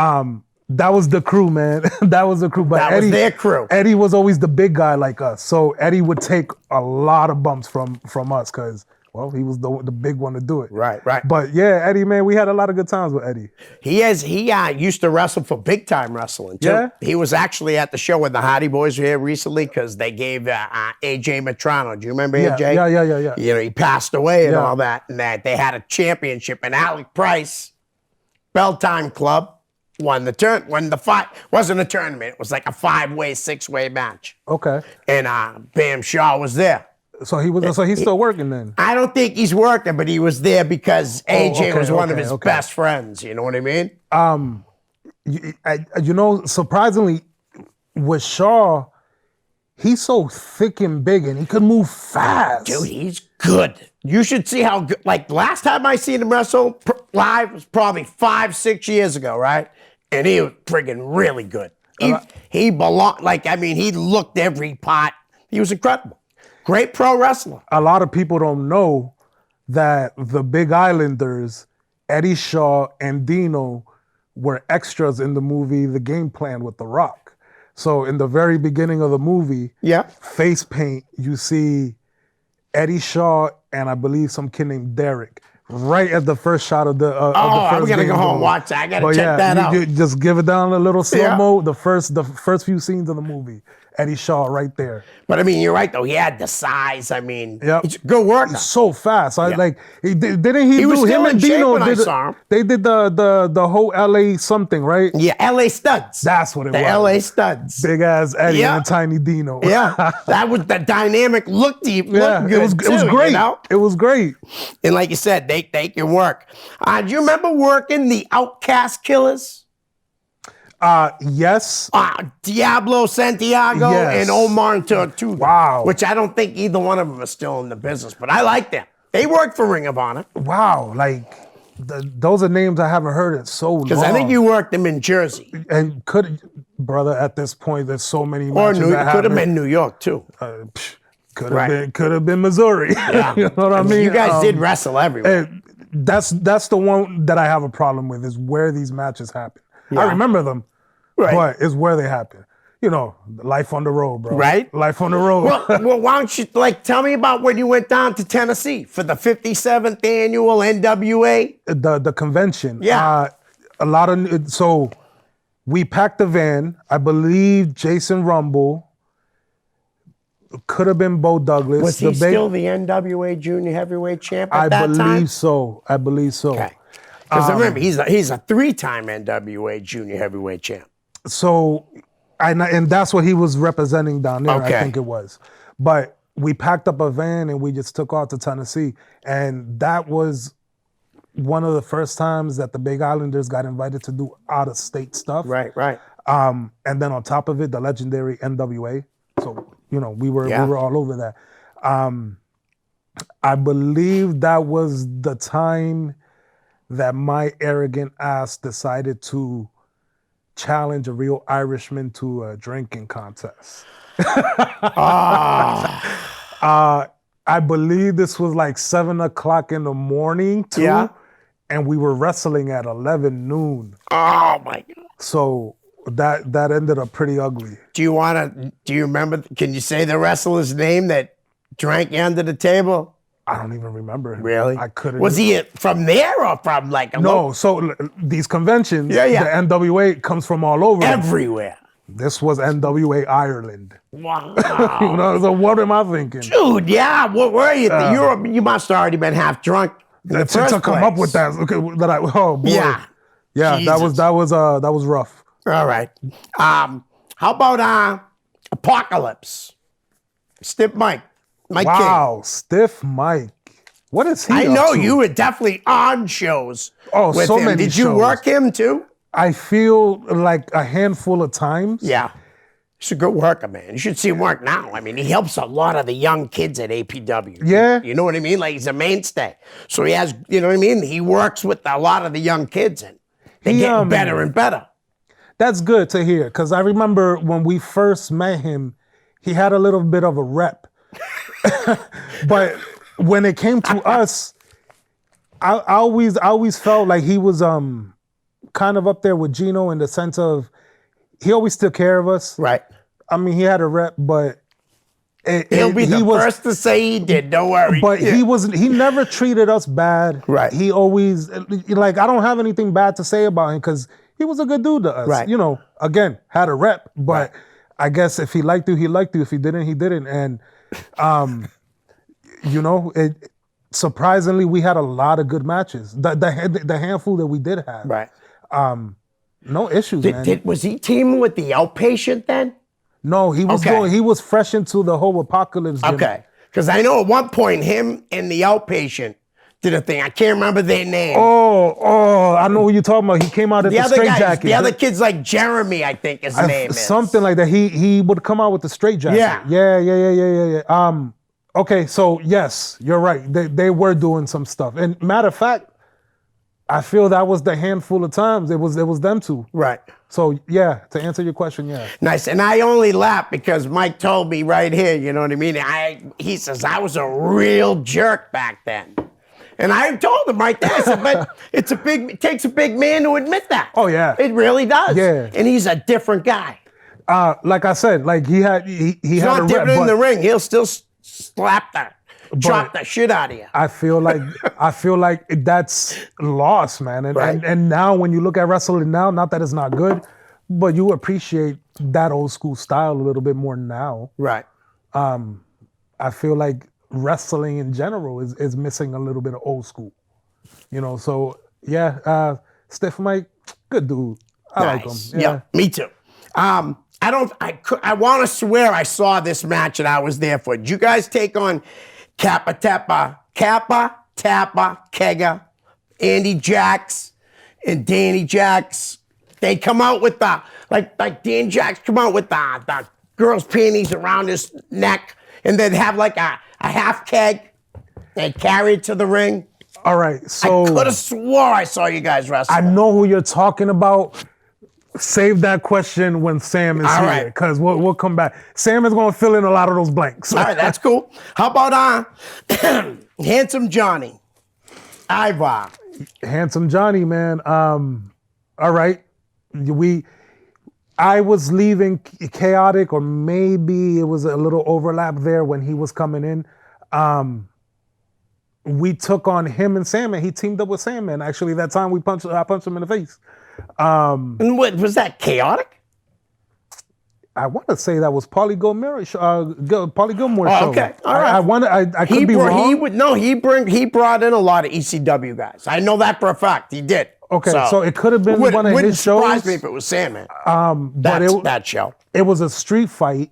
That was the crew, man. That was the crew. But that Eddie, was their crew. Eddie was always the big guy like us. So Eddie would take a lot of bumps from us because, well, he was the big one to do it. Right. But yeah, Eddie, man, we had a lot of good times with Eddie. He used to wrestle for Big Time Wrestling, too. Yeah? He was actually at the show when the Hardy Boys were here recently because they gave AJ Matrano. Do you remember AJ? Yeah. You know, he passed away and all that. And they had a championship. And Alec Price, Bell Time Club, won the fight. Wasn't a tournament. It was like a 5-way, 6-way match. Okay. And Bam Shaw was there. So he's still working then? I don't think he's working, but he was there because AJ was one of his best friends. You know what I mean? You know, surprisingly, with Shaw, he's so thick and big and he could move fast. Dude, he's good. You should see how good. Like, last time I seen him wrestle live was probably 5-6 years ago, right? And he was friggin' really good. He belonged, he looked every part. He was incredible. Great pro wrestler. A lot of people don't know that the Big Islanders, Eddie Shaw and Dino, were extras in the movie The Game Plan with The Rock. So in the very beginning of the movie, face paint, you see Eddie Shaw and I believe some kid named Derek. Right at the first shot of the first I'm gonna game go home and watch that. I gotta check that out. You just give it down a little slow-mo. The first few scenes of the movie. Eddie Shaw right there. But I mean, you're right though. He had the size. I mean, he's a good worker. He's so fast. Didn't he was do still him in and shape Dino? when I saw him. They did the whole LA something, right? Yeah, LA Studs. That's what it was. The LA Studs. Big ass Eddie and tiny Dino. Yeah, that was the dynamic. Looked good. It was great. You know? It was great. And like you said, they can work. Do you remember working the Outcast Killers? Yes. Diablo Santiago and Omar Tortuga. Wow. Which I don't think either one of them are still in the business, but I like them. They work for Ring of Honor. Wow. Those are names I haven't heard in so long. Because I think you worked them in Jersey. And brother, at this point, there's so many or matches. Or could have been New York, too. Could have been Missouri. Yeah. You know what I mean? You guys did wrestle everywhere. That's the one that I have a problem with is where these matches happen. Yeah. I remember them, but it's where they happen. You know, life on the road, bro. Right? Life on the road. Well, why don't you, tell me about when you went down to Tennessee for the 57th annual NWA? The convention. Yeah. So we packed the van. I believe Jason Rumble, could have been Bo Douglas. Was he still the NWA Junior Heavyweight Champ at that time? I believe so. Okay. Because remember, he's a 3-time NWA Junior Heavyweight Champ. So And that's what he was representing down there, Okay. I think it was. But we packed up a van and we just took off to Tennessee. And that was one of the first times that the Big Islanders got invited to do out-of-state stuff. Right. And then on top of it, the legendary NWA. So, we were all over that. I believe that was the time that my arrogant ass decided to challenge a real Irishman to a drinking contest. I believe this was like 7:00 in the morning too. Yeah. And we were wrestling at 11 noon. Oh my God. So that ended up pretty ugly. Do you remember, can you say the wrestler's name that drank you under the table? I don't even remember him. Really? I couldn't. Was he from there or from like a No, so these conventions, Yeah. the NWA comes from all over. everywhere? This was NWA Ireland. Wow. So what am I thinking? Dude, yeah. What were you? You must have already been half drunk. In the To first come up place. with that, oh boy. Yeah. Yeah, Jesus. that was rough. All right. How about Apocalypse? Stiff Mike. Mike King. Wow, Stiff Mike. What is he? I up know to? you were definitely on shows. Oh, with so him. many Did you shows. work him too? I feel like a handful of times. Yeah. He's a good worker, man. You should see him work now. I mean, he helps a lot of the young kids at APW. Yeah. You know what I mean? Like, he's a mainstay. So he has, you know what I mean? He works with a lot of the young kids, and they're getting better and better. That's good to hear, because I remember when we first met him, he had a little bit of a rep. But when it came to us, I always felt like he was kind of up there with Gino in the sense of he always took care of us. Right. I mean, he had a rep, but He'll be the first to say he did. Don't worry. But he never treated us bad. Right. He always, like, I don't have anything bad to say about him because he was a good dude to us. Right. Again, had a rep, but I guess if he liked you, he liked you. If he didn't, he didn't. And, surprisingly, we had a lot of good matches. The handful that we did have. Right. No issues, man. Was he teaming with the Outpatient then? No, he was Okay. he was fresh into the whole Apocalypse. gimmick. Okay. Because I know at one point him and the Outpatient did a thing. I can't remember their name. Oh, I know what you're talking about. He came out at the other straight guys, jacket. the other kid's like Jeremy, I think his name is. Something like that. He would come out with the straight jacket. Yeah. Okay, so yes, you're right. They were doing some stuff. And matter of fact, I feel that was the handful of times it was them two. Right. So yeah, to answer your question, yeah. Nice. And I only laugh because Mike told me right here, you know what I mean? He says, I was a real jerk back then. And I told him right there, I said, but it takes a big man to admit that. Oh, yeah. It really does. Yeah. And he's a different guy. Like I said, like he had He's a not rep, different in but the ring. He'll still chop the shit out of you. I feel like that's lost, man. And, Right. and now when you look at wrestling now, not that it's not good, but you appreciate that old school style a little bit more now. Right. I feel like wrestling in general is missing a little bit of old school. So yeah, Stiff Mike, good dude. I like him. Yeah, me too. I want to swear I saw this match and I was there for it. Did you guys take on Kappa Tappa, Kega, Andy Jax, and Danny Jax? They come out with like Dan Jax come out with the girl's panties around his neck and then have like a half keg and carry it to the ring. All right, so I could have swore I saw you guys wrestle. I know who you're talking about. Save that question when Sam is All here, right. because we'll come back. Sam is going to fill in a lot of those blanks. All right, that's cool. How about Handsome Johnny? Ivar. Handsome Johnny, man. All right, I was leaving Chaotic, or maybe it was a little overlap there when he was coming in. We took on him and Sandman. He teamed up with Sandman. Actually, that time I punched him in the face. And what was that? Chaotic? I want to say that was Paulie Gilmore show. Okay, all right. I could be wrong. He brought in a lot of ECW guys. I know that for a fact. He did. Okay, so it could have been one of his Wouldn't shows. surprise me if it was Sandman. But That show. It was a street fight.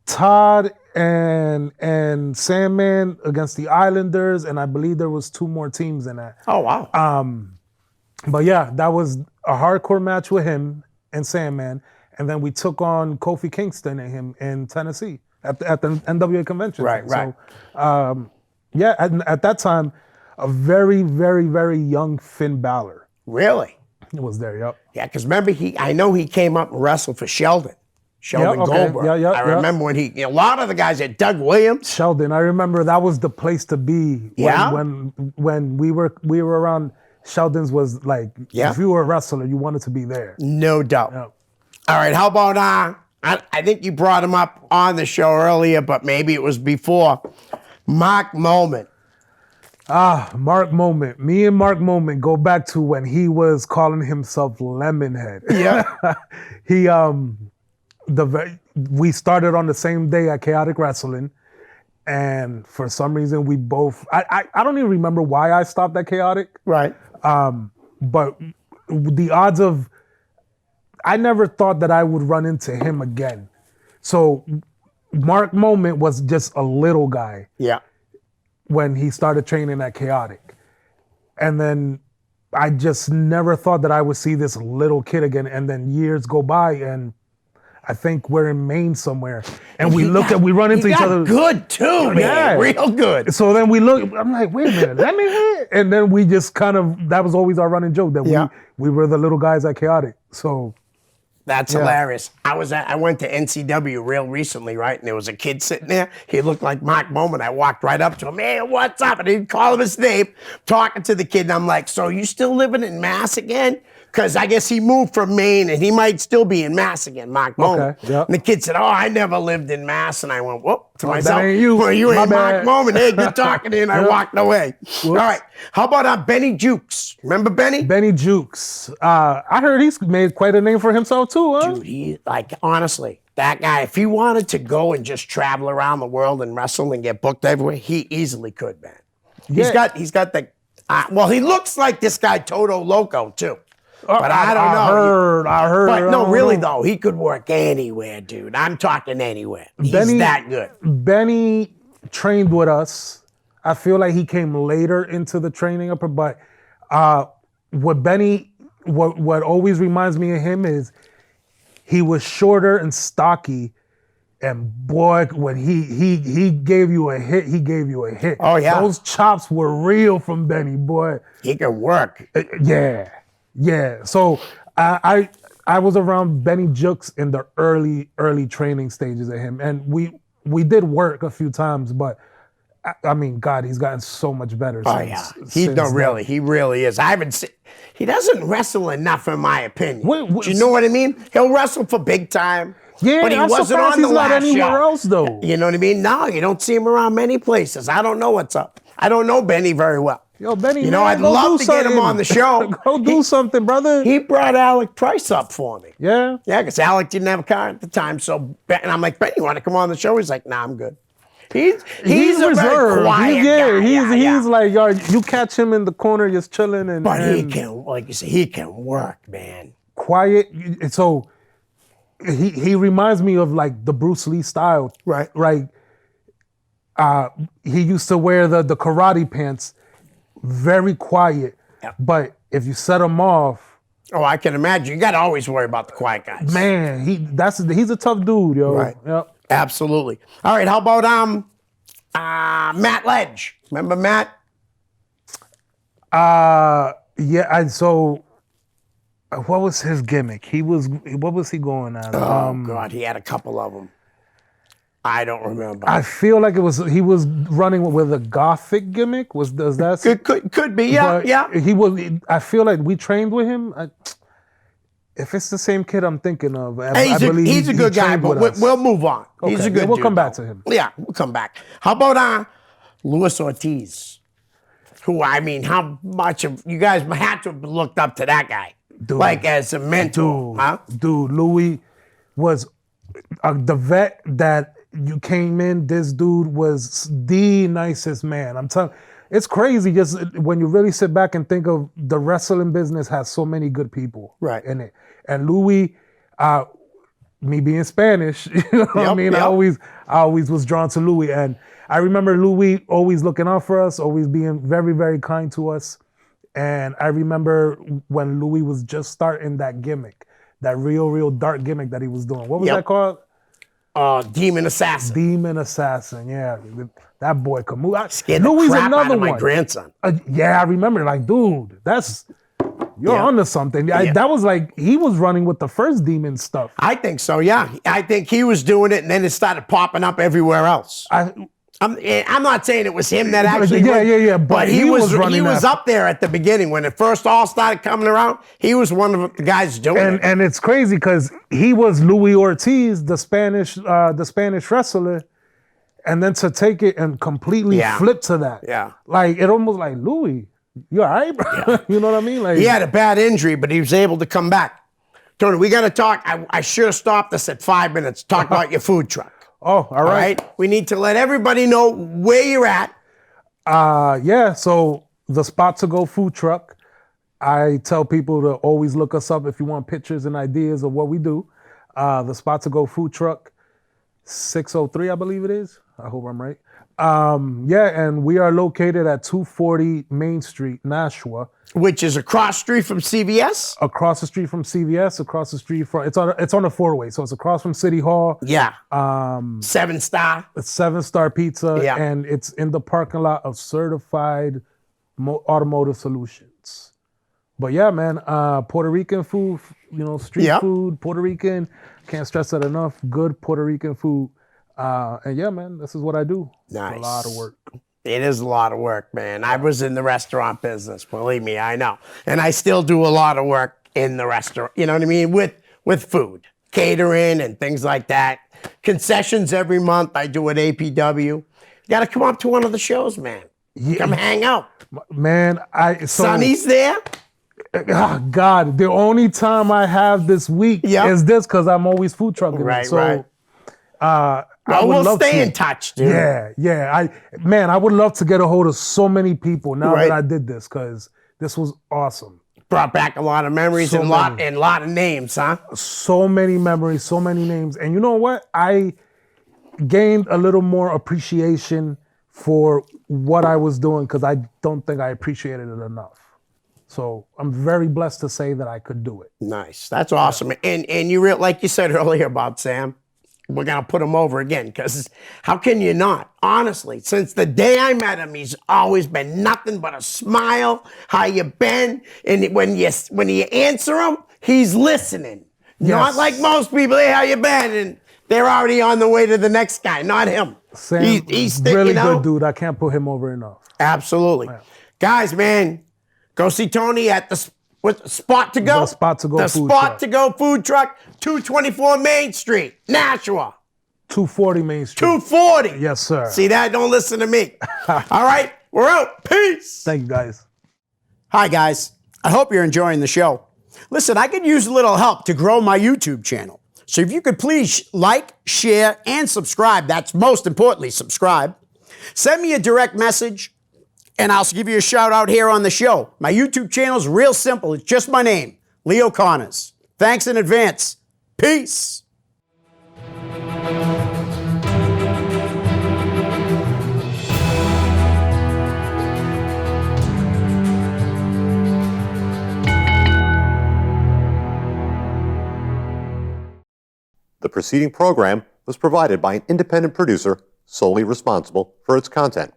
Todd and Sandman against the Islanders, and I believe there was 2 more teams in that. Oh wow. But yeah, that was a hardcore match with him and Sandman, and then we took on Kofi Kingston and him in Tennessee at the NWA convention. Right. So, yeah, at that time, a very, very, very young Finn Balor Really? was there. Yep. Yeah, because remember I know he came up and wrestled for Sheldon Goldberg. Yeah, I remember when a lot of the guys at Doug Williams. Sheldon, I remember that was the place to be. Yeah? When we were around. Sheldon's was like, if you were a wrestler, you wanted to be there. No doubt. Yep. All right, how about I think you brought him up on the show earlier, but maybe it was before. Mark Moment. Mark Moment. Me and Mark Moment go back to when he was calling himself Lemonhead. Yeah. We started on the same day at Chaotic Wrestling, and for some reason we both. I don't even remember why I stopped at Chaotic. Right. But the odds of, I never thought that I would run into him again. So Mark Moment was just a little guy. Yeah. When he started training at Chaotic. And then I just never thought that I would see this little kid again. And then years go by, and I think we're in Maine somewhere. And we run into each other. Good too, man. Yeah. Real good. So then we look, I'm like, wait a minute, let me hear. And then we just kind of, that was always our running joke, that we were the little guys at Chaotic. So that's hilarious. I went to NCW real recently, right? And there was a kid sitting there. He looked like Mark Moment. I walked right up to him. Hey, what's up? And he didn't call him his name. Talking to the kid, and I'm like, so you still living in Mass again? Because I guess he moved from Maine, and he might still be in Mass again, Mark Moment. Okay, yep. And the kid said, oh, I never lived in Mass. And I went, whoop, to myself. That ain't you. Well, you My ain't bad. Mark Moment. Hey, good talking to you. And I walked away. Whoops. All right. How about Benny Jukes? Remember Benny? Benny Jukes. I heard he's made quite a name for himself too, huh? Dude, honestly, that guy, if he wanted to go and just travel around the world and wrestle and get booked everywhere, he easily could, man. Yeah. He's got the, he looks like this guy Toto Loco too. But I don't know. I heard. But no, really though, he could work anywhere, dude. I'm talking anywhere. He's that good. Benny trained with us. I feel like he came later into the training upper, but what always reminds me of him is he was shorter and stocky, and boy, when he gave you a hit, he gave you a hit. Oh yeah, those chops were real from Benny, boy. He can work. Yeah. So I was around Benny Jukes in the early training stages of him, and we did work a few times, but I mean, God, he's gotten so much better. He really is. I haven't seen. He doesn't wrestle enough, in my opinion. Do you know what I mean? He'll wrestle for big time. Yeah, but he I'm wasn't surprised on the he's not last anywhere show. else though. You know what I mean? No, you don't see him around many places. I don't know what's up. I don't know Benny very well. Yo, Benny, you know, man, I'd love to get him on the show. Go do something, brother. He brought Alec Price up for me. Yeah? Yeah, because Alec didn't have a car at the time. So, and I'm like, Ben, you want to come on the show? He's like, nah, I'm good. He's a reserved. Very quiet guy. He's like, yo, you catch him in the corner just chilling. But he can, like you say, he can work, man. Quiet. So he reminds me of like the Bruce Lee style. Right. Right. He used to wear the karate pants, very quiet. Yep. But if you set him off, oh, I can imagine. You got to always worry about the quiet guys. Man, he's a tough dude, yo. Right. Yep. Absolutely. All right. How about Matt Ledge? Remember Matt? Yeah. So what was his gimmick? What was he going on? Oh God, he had a couple of them. I don't remember. I feel like he was running with a gothic gimmick. Does that could be? Yeah. He was. I feel like we trained with him. If it's the same kid I'm thinking of, I believe he's a good guy. But we'll move on. Okay. He's a good. We'll dude, come back to him. Yeah, we'll come back. How about Luis Ortiz? Who, I mean, how much of you guys had to have looked up to that guy? Dude, like as a mentor, huh? Dude, Louis was The vet that you came in, this dude was the nicest man. I'm telling, it's crazy just when you really sit back and think of the wrestling business has so many good people Right. in it. And Louis, me being Spanish, you know what I mean? Yep. I always was drawn to Louis. And I remember Louis always looking out for us, always being very, very kind to us. And I remember when Louis was just starting that gimmick, that real dark gimmick that he was doing. What was that called? Demon Assassin. Demon Assassin, yeah. That boy could move. Scared the crap out of my grandson. Yeah, I remember, like, dude, you're onto something. That was like, he was running with the first demon stuff. I think so, yeah. I think he was doing it, and then it started popping up everywhere else. I'm not saying it was him that actually. Yeah. But he was running. He was up there at the beginning when it first all started coming around. He was one of the guys doing it. And it's crazy because he was Luis Ortiz, the Spanish wrestler, and then to take it and completely flip to that. Yeah. Like it almost like Louis, you all right, bro? Yeah. You know what I mean? Like he had a bad injury, but he was able to come back. Tony, we got to talk. I should have stopped us at 5 minutes. Talk about your food truck. Oh, all right. We need to let everybody know where you're at. So the Spot to Go food truck. I tell people to always look us up if you want pictures and ideas of what we do. The Spot to Go food truck, 603, I believe it is. I hope I'm right. And we are located at 240 Main Street, Nashua. Which is across street from CVS? Across the street from CVS, across the street from, it's on a four-way, so it's across from City Hall. Yeah. 7-star. It's 7-star pizza, Yeah. and it's in the parking lot of Certified Automotive Solutions. But yeah, man, Puerto Rican food, street food, Puerto Rican, can't stress that enough, good Puerto Rican food. And yeah, man, this is what I do. Nice. It's a lot of work. It is a lot of work, man. I was in the restaurant business, believe me, I know. And I still do a lot of work in the restaurant, you know what I mean? With food, catering and things like that. Concessions every month I do at APW. You got to come up to one of the shows, man. Come hang out. Man, Sonny's there. Oh, God, the only time I have this week is this because I'm always food trucking. Right. We'll stay in touch, dude. Yeah. I would love to get a hold of so many people now that I did this because this was awesome. Brought back a lot of memories and a lot of names, huh? So many memories, so many names. And you know what? I gained a little more appreciation for what I was doing because I don't think I appreciated it enough. So I'm very blessed to say that I could do it. Nice. That's awesome. And you like you said earlier about Sam, we're going to put him over again because how can you not? Honestly, since the day I met him, he's always been nothing but a smile. How you been? And when you answer him, he's listening. Yes. Not like most people, hey, how you been? And they're already on the way to the next guy, not him. Sam, he's really good dude. I can't put him over enough. Absolutely. Yeah. Guys, man, go see Tony at the Spot to Go. The Spot to Go food truck. The Spot to Go food truck, 224 Main Street, Nashua. 240 Main Street. 240. Yes, sir. See that? Don't listen to me. All right, we're out. Peace. Thank you, guys. Hi, guys. I hope you're enjoying the show. Listen, I could use a little help to grow my YouTube channel. So if you could please like, share, and subscribe. That's most importantly, subscribe. Send me a direct message, and I'll give you a shout out here on the show. My YouTube channel is real simple. It's just my name, Leo Connors. Thanks in advance. Peace. The preceding program was provided by an independent producer solely responsible for its content.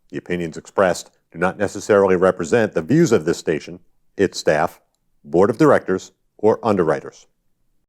The opinions expressed do not necessarily represent the views of this station, its staff, board of directors, or underwriters.